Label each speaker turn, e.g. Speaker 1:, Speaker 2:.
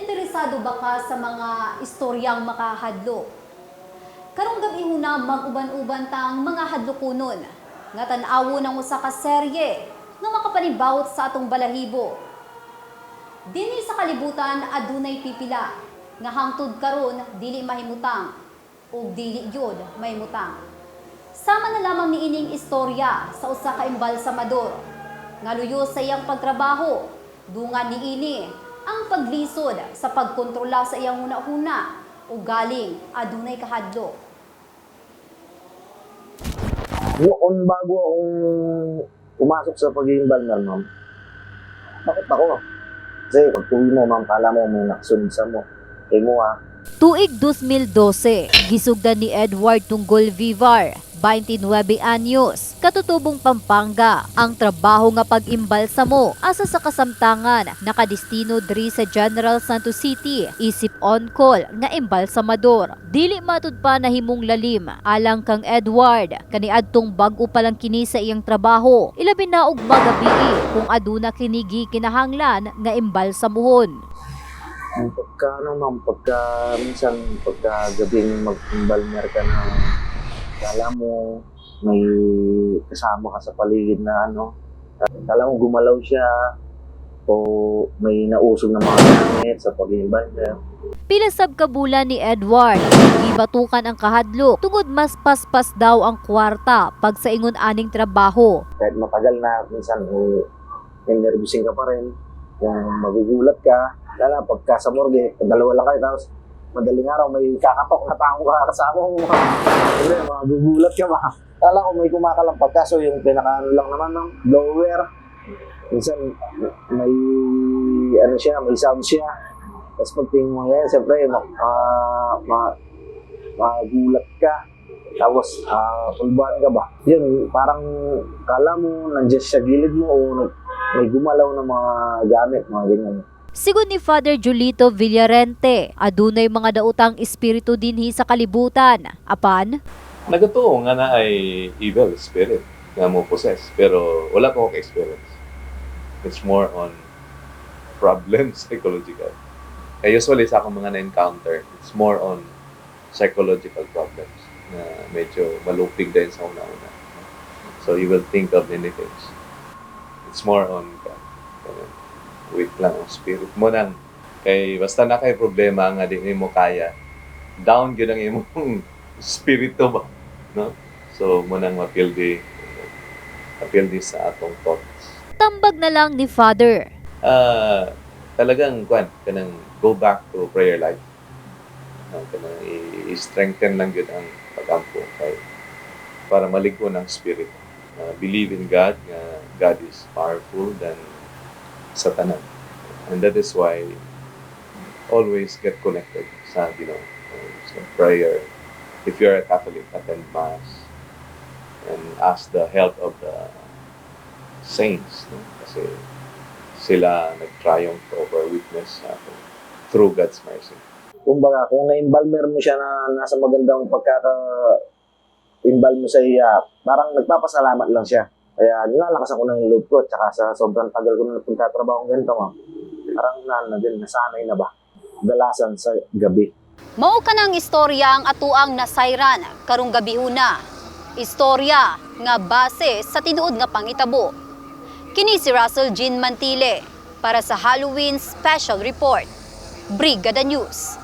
Speaker 1: Interesado ba ka sa mga istoryang makahadlok? Karong gabi huna mag-uban-uban tang mga hadlokunon nga tan-awo ng usa ka serye nga makapanibawot sa atong balahibo. Dinhi sa kalibutan adunay pipila nga hangtod karon dili mahimutang ug dili gyud mahimutang. Sama na lamang niining istorya sa usa ka embalsamador nga luyo sa iyang pagtrabaho, dungan niini ang paglisod sa pagkontrola sa iyang huna-huna o galing adunay kahadlok.
Speaker 2: Noon bago akong pumasok sa pagiging balmer, ma'am, bakit ako? Kasi pag tuwi mo, ma'am, kala mo may nakasunod sa mo. Kaya mo,
Speaker 3: Tuig 2012, gisugdan ni Edward Tunggol Vivar, 29 anyos, katutubong Pampanga, ang trabaho nga pag-imbalsamo asa sa kasamtangan nakadestino diri sa General Santos City, isip on call nga imbalsamador. Dili matud pa nahimong lalim alang kang Edward kaniadtong bag-o pa lang kini sa iyang trabaho, ilabi na og magabi kung aduna kinigi kinahanglan nga imbalsamuhon.
Speaker 2: minsan, pagka gabing mag-balmer ka na, kala mo may kasama ka sa paligid na kala mo gumalaw siya o may nausog na mga gamit sa pagiging balmer.
Speaker 3: Pila sab ka bulan ni Edward, gibatukan ang kahadlok tungod mas paspas daw ang kwarta pag sa ingon aning trabaho.
Speaker 2: Kahit matagal na, minsan nervousin ka pa rin, yung magugulat ka. Lala, pagka sa morgue, dalawa lang kayo, tapos madaling araw may kakatok na tao ka kasama mo. Hindi, magugulat ka ba? Lala ko may kumakalampas, kaso yung pinaka lang naman ng blower. Minsan may may sound siya. Tapos pagtingin mo yan, siyempre magulat ka. Tapos pulbahan ka ba? Yun, parang kala mo nandiyan sa gilid mo o may gumalaw na mga gamit, mga ganyan.
Speaker 3: Sigon ni Father Julito Villarente, adunay mga daotang espiritu dinhi sa kalibutan. Apan,
Speaker 4: nagatuo nga na ay evil spirit nga mo possess, pero wala ko experience. It's more on problem psychological. Usually sa akong mga na-encounter, it's more on psychological problems na medyo malupig din sa una-una. So you will think of many things. It's more on wait lang ang spirit mo nang kay basta na kay problema nga di mo kaya, down gyud ang imong spirito ba, no? So mo nang mapildi sa atong thoughts.
Speaker 3: tambag na lang ni Father.
Speaker 4: Talagang kanang go back to prayer life. Kanang i-strengthen lang yun ang pag-ampo para maligpo ng spirit. Believe in God, God is powerful than Satanan. And that is why always get connected sa Ginoo. So prayer. If you're a Catholic, attend Mass and ask the help of the saints. No? Kasi sila nag-triumph over weakness through God's mercy.
Speaker 2: Kumbaga, kung na-embalmer mo siya na nasa magandang pagkaka-embal mo sa iya, parang nagpapasalamat lang siya. Kaya nilalakas ako ng loob ko, tsaka sa sobrang tagal ko na nagpagtatrabaho ng ganito, parang nasanay na ba? Dalasan sa gabi.
Speaker 1: Mao ka ng istorya ang atuang nasayran karong gabi huna. Istorya nga base sa tinuod nga pangitabo. Kini si Russell Jean Mantile para sa Halloween Special Report. Brigada News.